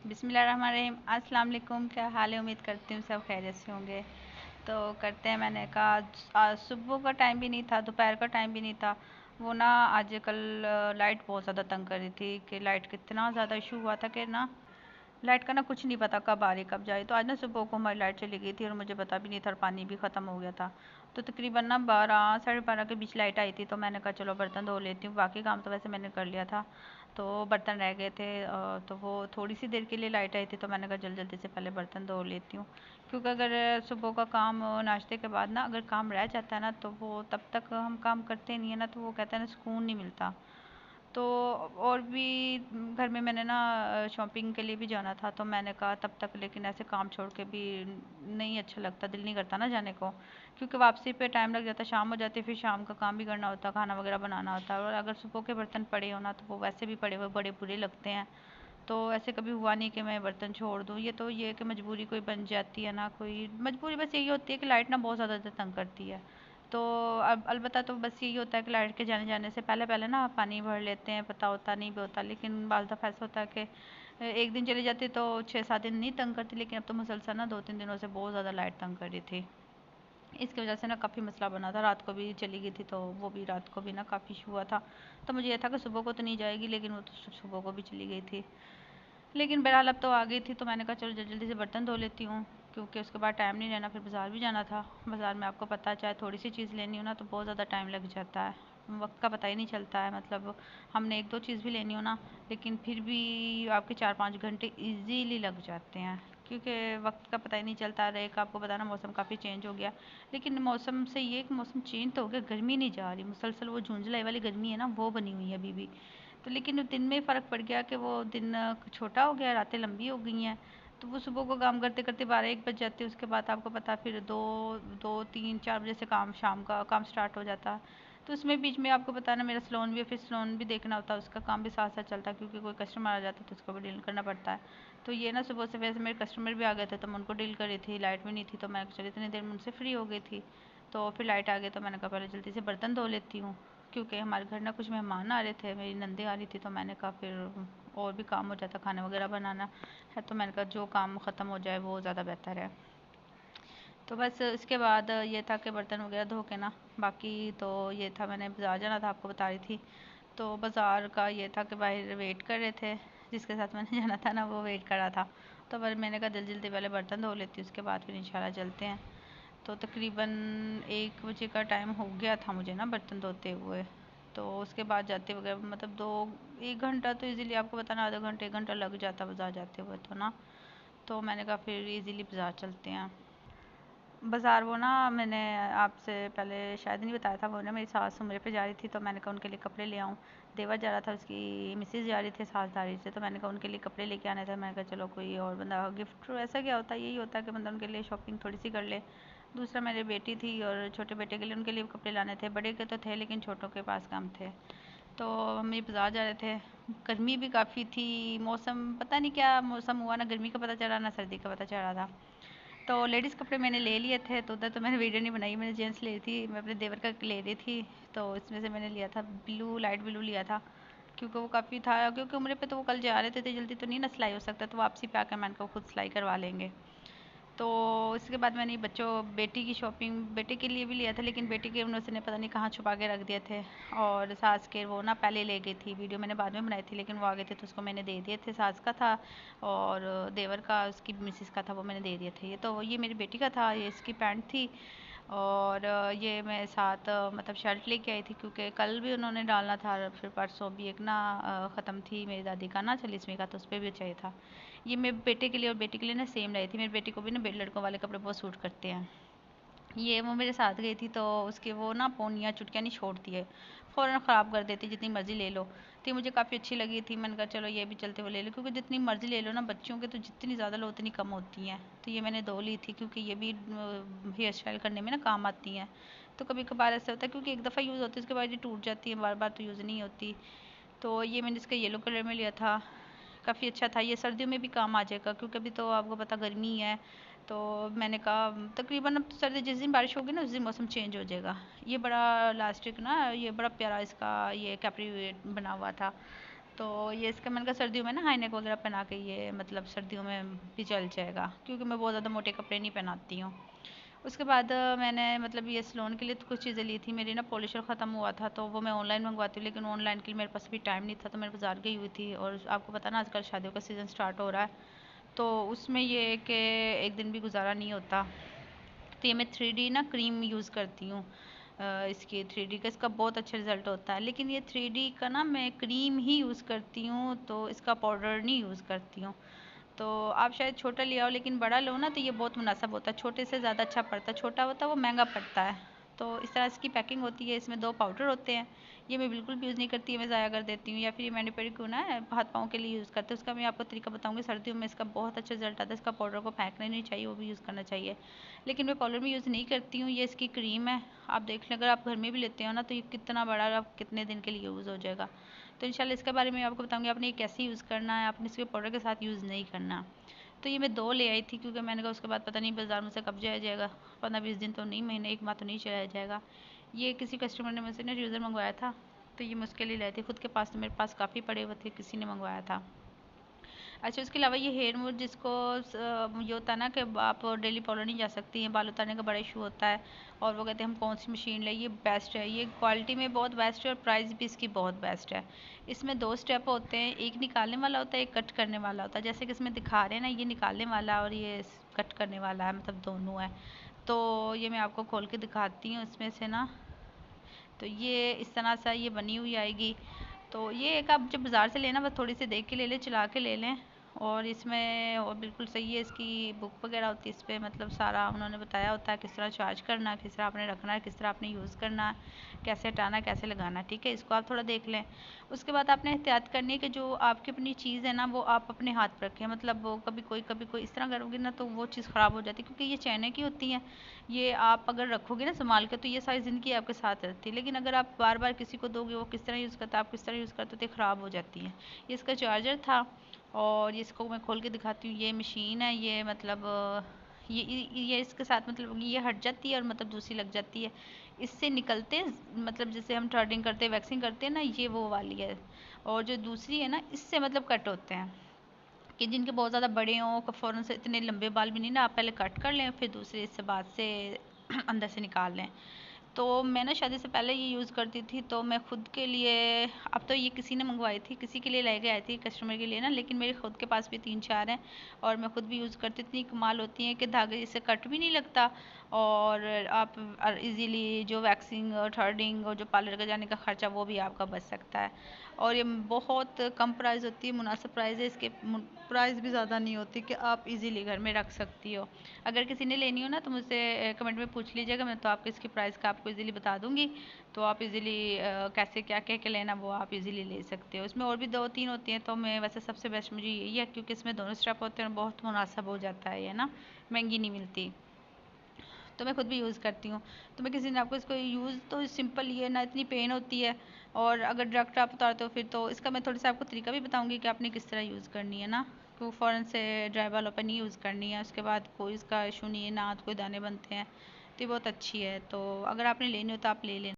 बिस्मिल्लाहिर्रहमानिर्रहीम। अस्सलाम वालेकुम। क्या हाल है? उम्मीद करती हूँ सब खैरियत से होंगे। तो करते हैं। मैंने कहा आज सुबह का टाइम भी नहीं था, दोपहर का टाइम भी नहीं था। वो ना आजकल लाइट बहुत ज़्यादा तंग कर रही थी कि लाइट कितना ज़्यादा इशू हुआ था कि ना लाइट का ना कुछ नहीं पता कब आ रही कब जाए। तो आज ना सुबह को हमारी लाइट चली गई थी और मुझे पता भी नहीं था और पानी भी ख़त्म हो गया था। तो तकरीबन ना 12 साढ़े 12 के बीच लाइट आई थी। तो मैंने कहा चलो बर्तन धो लेती हूँ। बाकी काम तो वैसे मैंने कर लिया था, तो बर्तन रह गए थे। तो वो थोड़ी सी देर के लिए लाइट आई थी तो मैंने कहा जल्दी जल्दी से पहले बर्तन धो लेती हूँ। क्योंकि अगर सुबह का काम नाश्ते के बाद ना अगर काम रह जाता है ना तो वो तब तक हम काम करते नहीं है ना, तो वो कहते हैं ना सुकून नहीं मिलता। तो और भी घर में मैंने ना शॉपिंग के लिए भी जाना था, तो मैंने कहा तब तक लेकिन ऐसे काम छोड़ के भी नहीं अच्छा लगता, दिल नहीं करता ना जाने को। क्योंकि वापसी पे टाइम लग जाता, शाम हो जाती, फिर शाम का काम भी करना होता, खाना वगैरह बनाना होता। और अगर सुबह के बर्तन पड़े हो ना तो वो वैसे भी पड़े हुए बड़े बुरे लगते हैं। तो ऐसे कभी हुआ नहीं कि मैं बर्तन छोड़ दूँ। ये तो ये कि मजबूरी कोई बन जाती है ना, कोई मजबूरी बस यही होती है कि लाइट ना बहुत ज़्यादा तंग करती है। तो अब अलबत्ता तो बस यही होता है कि लाइट के जाने जाने से पहले पहले ना पानी भर लेते हैं, पता होता नहीं भी होता। लेकिन बाज़ दफ़ा ऐसा होता है कि एक दिन चली जाती तो 6-7 दिन नहीं तंग करती, लेकिन अब तो मुसलसल ना 2-3 दिनों से बहुत ज़्यादा लाइट तंग कर रही थी। इसकी वजह से ना काफ़ी मसला बना था। रात को भी चली गई थी तो वो भी रात को भी ना काफ़ी इशू हुआ था। तो मुझे ये था कि सुबह को तो नहीं जाएगी, लेकिन वो तो सुबह को भी चली गई थी। लेकिन बहरहाल अब तो आ गई थी तो मैंने कहा चलो जल्दी जल्दी से बर्तन धो लेती हूँ, क्योंकि उसके बाद टाइम नहीं रहना। फिर बाज़ार भी जाना था। बाज़ार में आपको पता है चाहे थोड़ी सी चीज़ लेनी हो ना तो बहुत ज़्यादा टाइम लग जाता है, वक्त का पता ही नहीं चलता है। मतलब हमने एक दो चीज़ भी लेनी हो ना, लेकिन फिर भी आपके 4-5 घंटे ईजीली लग जाते हैं, क्योंकि वक्त का पता ही नहीं चलता। और एक आपको पता ना मौसम काफ़ी चेंज हो गया। लेकिन मौसम से ये कि मौसम चेंज तो हो गया, गर्मी नहीं जा रही। मुसलसल वो जून जुलाई वाली गर्मी है ना वो बनी हुई है अभी भी। तो लेकिन दिन में फ़र्क पड़ गया कि वो दिन छोटा हो गया, रातें लंबी हो गई हैं। तो वो सुबह को काम करते करते 12-1 बज जाते हैं। उसके बाद आपको पता है फिर 2-3-4 बजे से काम शाम का काम स्टार्ट हो जाता है। तो उसमें बीच में आपको पता है ना मेरा सैलून भी है, फिर सैलून भी देखना होता है, उसका काम भी साथ साथ चलता है, क्योंकि कोई कस्टमर आ जाता है तो उसको भी डील करना पड़ता है। तो ये ना सुबह से वैसे मेरे कस्टमर भी आ गए थे तो मैं उनको डील कर रही थी, लाइट भी नहीं थी। तो मैं चली इतनी देर में उनसे फ्री हो गई थी। तो फिर लाइट आ गई तो मैंने कहा पहले जल्दी से बर्तन धो लेती हूँ, क्योंकि हमारे घर ना कुछ मेहमान आ रहे थे, मेरी नंदे आ रही थी। तो मैंने कहा फिर और भी काम हो जाता, खाना वगैरह बनाना है। तो मैंने कहा जो काम ख़त्म हो जाए वो ज़्यादा बेहतर है। तो बस इसके बाद ये था कि बर्तन वगैरह धो के ना, बाकी तो ये था मैंने बाज़ार जाना था, आपको बता रही थी। तो बाज़ार का ये था कि बाहर वेट कर रहे थे, जिसके साथ मैंने जाना था ना वो वेट कर रहा था। तो फिर मैंने कहा जल्दी जल्दी पहले बर्तन धो लेती हूँ, उसके बाद फिर इंशाल्लाह चलते हैं। तो तकरीबन 1 बजे का टाइम हो गया था मुझे ना बर्तन धोते हुए। तो उसके बाद जाते हुए मतलब 1 घंटा तो इजीली आपको बताना, आधा घंटा 1 घंटा लग जाता बाज़ार जाते हुए तो ना। तो मैंने कहा फिर इजीली बाज़ार चलते हैं। बाज़ार वो ना मैंने आपसे पहले शायद नहीं बताया था, वो ना मेरी सास उम्र पे जा रही थी तो मैंने कहा उनके लिए कपड़े ले आऊँ। देवर जा रहा था, उसकी मिसेज़ जा रही थी सासधारी से, तो मैंने कहा उनके लिए कपड़े लेके आने थे। मैंने कहा चलो कोई और बंदा गिफ्ट ऐसा क्या होता है, यही होता है कि बंदा उनके लिए शॉपिंग थोड़ी सी कर ले। दूसरा मेरी बेटी थी और छोटे बेटे के लिए उनके लिए कपड़े लाने थे। बड़े के तो थे लेकिन छोटों के पास कम थे। तो हम ये बाज़ार जा रहे थे। गर्मी भी काफ़ी थी, मौसम पता नहीं क्या मौसम हुआ, ना गर्मी का पता चला ना सर्दी का पता चला था। तो लेडीज़ कपड़े मैंने ले लिए थे, तो उधर तो मैंने वीडियो नहीं बनाई, मैंने जेंट्स ले रही थी, मैं अपने देवर का ले रही थी। तो इसमें से मैंने लिया था ब्लू, लाइट ब्लू लिया था, क्योंकि वो काफ़ी था, क्योंकि उम्र पे तो वो कल जा रहे थे, जल्दी तो नहीं ना सिलाई हो सकता, तो वापसी पे आकर मैंने कहा खुद सिलाई करवा लेंगे। तो इसके बाद मैंने बच्चों बेटी की शॉपिंग बेटे के लिए भी लिया था, लेकिन बेटी के उन्होंने पता नहीं कहाँ छुपा के रख दिए थे। और सास के वो ना पहले ले गई थी, वीडियो मैंने बाद में बनाई थी, लेकिन वो आ गए थे तो उसको मैंने दे दिए थे। सास का था और देवर का उसकी मिसिस का था, वो मैंने दे दिए थे। ये मेरी बेटी का था, ये इसकी पैंट थी। और ये मैं साथ मतलब शर्ट लेके आई थी, क्योंकि कल भी उन्होंने डालना था, फिर परसों भी एक ना ख़त्म थी मेरी दादी का ना 40वीं का, तो उस पर भी चाहिए था। ये मेरे बेटे के लिए और बेटी के लिए ना सेम लाई थी। मेरी बेटी को भी ना लड़कों वाले कपड़े बहुत सूट करते हैं। ये वो मेरे साथ गई थी तो उसके वो ना पोनियाँ चुटकियाँ नहीं छोड़ती है, फ़ौरन ख़राब कर देती, जितनी मर्ज़ी ले लो। तो ये मुझे काफ़ी अच्छी लगी थी, मैंने कहा चलो ये भी चलते हुए ले लो, क्योंकि जितनी मर्ज़ी ले लो ना बच्चों के तो जितनी ज़्यादा लो उतनी कम होती हैं। तो ये मैंने 2 ली थी, क्योंकि ये भी हेयर स्टाइल करने में ना काम आती हैं। तो कभी कभार ऐसा होता है, क्योंकि एक दफ़ा यूज़ होती है उसके बाद ये टूट जाती है, बार बार तो यूज़ नहीं होती। तो ये मैंने इसका येलो कलर में लिया था, काफ़ी अच्छा था। ये सर्दियों में भी काम आ जाएगा, क्योंकि अभी तो आपको पता गर्मी है। तो मैंने कहा तकरीबन अब तो सर्दी जिस दिन बारिश होगी ना उस दिन मौसम चेंज हो जाएगा। ये बड़ा लास्टिक ना, ये बड़ा प्यारा इसका ये कैप्री बना हुआ था। तो ये इसका मैंने कहा सर्दियों में ना हाई नेक वगैरह पहना के ये मतलब सर्दियों में भी चल जाएगा, क्योंकि मैं बहुत ज़्यादा मोटे कपड़े नहीं पहनाती हूँ। उसके बाद मैंने मतलब ये सलोन के लिए तो कुछ चीज़ें ली थी। मेरी ना पॉलिशर ख़त्म हुआ था तो वो मैं ऑनलाइन मंगवाती हूँ, लेकिन ऑनलाइन के लिए मेरे पास भी टाइम नहीं था, तो मैं बाज़ार गई हुई थी। और आपको पता ना आजकल शादियों का सीज़न स्टार्ट हो रहा है, तो उसमें ये कि एक दिन भी गुजारा नहीं होता। तो ये मैं 3D ना क्रीम यूज़ करती हूँ। इसकी 3D का इसका बहुत अच्छा रिज़ल्ट होता है, लेकिन ये 3D का ना मैं क्रीम ही यूज़ करती हूँ, तो इसका पाउडर नहीं यूज़ करती हूँ। तो आप शायद छोटा ले आओ, लेकिन बड़ा लो ना तो ये बहुत मुनासिब होता है। छोटे से ज़्यादा अच्छा पड़ता है, छोटा होता है वो महंगा पड़ता है। तो इस तरह इसकी पैकिंग होती है, इसमें 2 पाउडर होते हैं। ये मैं बिल्कुल भी यूज़ नहीं करती, मैं ज़ाया कर देती हूँ। या फिर ये मैंने पेडिक्योर ना हाथ पाँव के लिए यूज़ करते हैं, उसका मैं आपको तरीका बताऊँगी। सर्दियों में इसका बहुत अच्छा रिजल्ट आता है। इसका पाउडर को फेंकना नहीं चाहिए, वो भी यूज़ करना चाहिए, लेकिन मैं पाउडर में यूज़ नहीं करती हूँ। ये इसकी क्रीम है, आप देख लें, अगर आप घर में भी लेते हो ना तो ये कितना बड़ा आप कितने दिन के लिए यूज़ हो जाएगा। तो इंशाल्लाह इसके बारे में आपको बताऊँगी, आपने ये कैसे यूज़ करना है, आपने इसके पाउडर के साथ यूज़ नहीं करना। तो ये मैं 2 ले आई थी, क्योंकि मैंने कहा उसके बाद पता नहीं बाज़ार मुझसे कब जाया जाएगा, 15-20 दिन तो नहीं, महीने 1 माह तो नहीं चलाया जाएगा। ये किसी कस्टमर ने मुझसे ना यूज़र मंगवाया था, तो ये मैं उसके लिए लाई थी। खुद के पास तो मेरे पास काफ़ी पड़े हुए थे, किसी ने मंगवाया था। अच्छा, उसके अलावा ये हेयर मोड जिसको ये होता है ना कि आप डेली पार्लर नहीं जा सकती हैं, बाल उतारने का बड़ा इशू होता है, और वो कहते हैं हम कौन सी मशीन लें। ये बेस्ट है, ये क्वालिटी में बहुत बेस्ट है और प्राइस भी इसकी बहुत बेस्ट है। इसमें 2 स्टेप होते हैं, एक निकालने वाला होता है, एक कट करने वाला होता है। जैसे कि इसमें दिखा रहे हैं ना, ये निकालने वाला और ये कट करने वाला है, मतलब दोनों है। तो ये मैं आपको खोल के दिखाती हूँ इसमें से ना। तो ये इस तरह से ये बनी हुई आएगी। तो ये एक आप जब बाज़ार से लेना बस थोड़ी सी देख के ले लें, चला के ले लें। और इसमें और बिल्कुल सही है, इसकी बुक वगैरह होती है, इस पर मतलब सारा उन्होंने बताया होता है किस तरह चार्ज करना है, किस तरह आपने रखना है, किस तरह आपने यूज़ करना है, कैसे हटाना है, कैसे लगाना है। ठीक है, इसको आप थोड़ा देख लें। उसके बाद आपने एहतियात करनी है कि जो आपकी अपनी चीज़ है ना वो आप अपने हाथ पर रखें। मतलब वो कभी कोई इस तरह करोगे ना तो वो चीज़ ख़राब हो जाती है, क्योंकि ये चैने की होती हैं। ये आप अगर रखोगे ना संभाल के तो ये सारी ज़िंदगी आपके साथ रहती है, लेकिन अगर आप बार बार किसी को दोगे, वो किस तरह यूज़ करता है, आप किस तरह यूज़ करते हो, तो ख़राब हो जाती है। ये इसका चार्जर था, और इसको मैं खोल के दिखाती हूँ। ये मशीन है, ये मतलब ये इसके साथ मतलब ये हट जाती है और मतलब दूसरी लग जाती है। इससे निकलते मतलब जैसे हम थ्रेडिंग करते हैं, वैक्सिंग करते हैं ना, ये वो वाली है। और जो दूसरी है ना, इससे मतलब कट होते हैं, कि जिनके बहुत ज़्यादा बड़े हों, फ़ौरन से इतने लंबे बाल भी नहीं ना, आप पहले कट कर लें, फिर दूसरे इससे बाद से अंदर से निकाल लें। तो मैं ना शादी से पहले ये यूज़ करती थी, तो मैं खुद के लिए, अब तो ये किसी ने मंगवाई थी, किसी के लिए लेके आई थी कस्टमर के लिए ना, लेकिन मेरे खुद के पास भी 3-4 हैं, और मैं खुद भी यूज़ करती। इतनी कमाल होती हैं कि धागे इससे कट भी नहीं लगता, और आप इजीली जो वैक्सिंग और थ्रेडिंग और जो पार्लर का जाने का ख़र्चा वो भी आपका बच सकता है। और ये बहुत कम प्राइस होती है, मुनासिब प्राइस है इसके, प्राइस भी ज़्यादा नहीं होती, कि आप इजीली घर में रख सकती हो। अगर किसी ने लेनी हो ना तो मुझसे कमेंट में पूछ लीजिएगा, मैं तो आपको इसकी प्राइस का आपको इजीली बता दूंगी। तो आप इजीली कैसे क्या कह के लेना वो आप इजीली ले सकते हो। इसमें और भी 2-3 होती हैं, तो मैं वैसे सबसे बेस्ट मुझे यही है, क्योंकि इसमें दोनों स्टेप होते हैं और बहुत मुनासिब हो जाता है ये ना, महंगी नहीं मिलती। तो मैं खुद भी यूज़ करती हूँ। तो मैं किसी ने आपको इसको यूज़ तो सिंपल ही है ना, इतनी पेन होती है, और अगर डायरेक्ट आप उतारते हो फिर तो इसका मैं थोड़ा सा आपको तरीका भी बताऊँगी कि आपने किस तरह यूज़ करनी है ना, तो फ़ौरन से ड्राई वालों पर नहीं यूज़ करनी है। उसके बाद कोई इसका इशू नहीं है, ना कोई दाने बनते हैं, तो ये बहुत अच्छी है। तो अगर आपने लेनी हो तो आप ले लेना।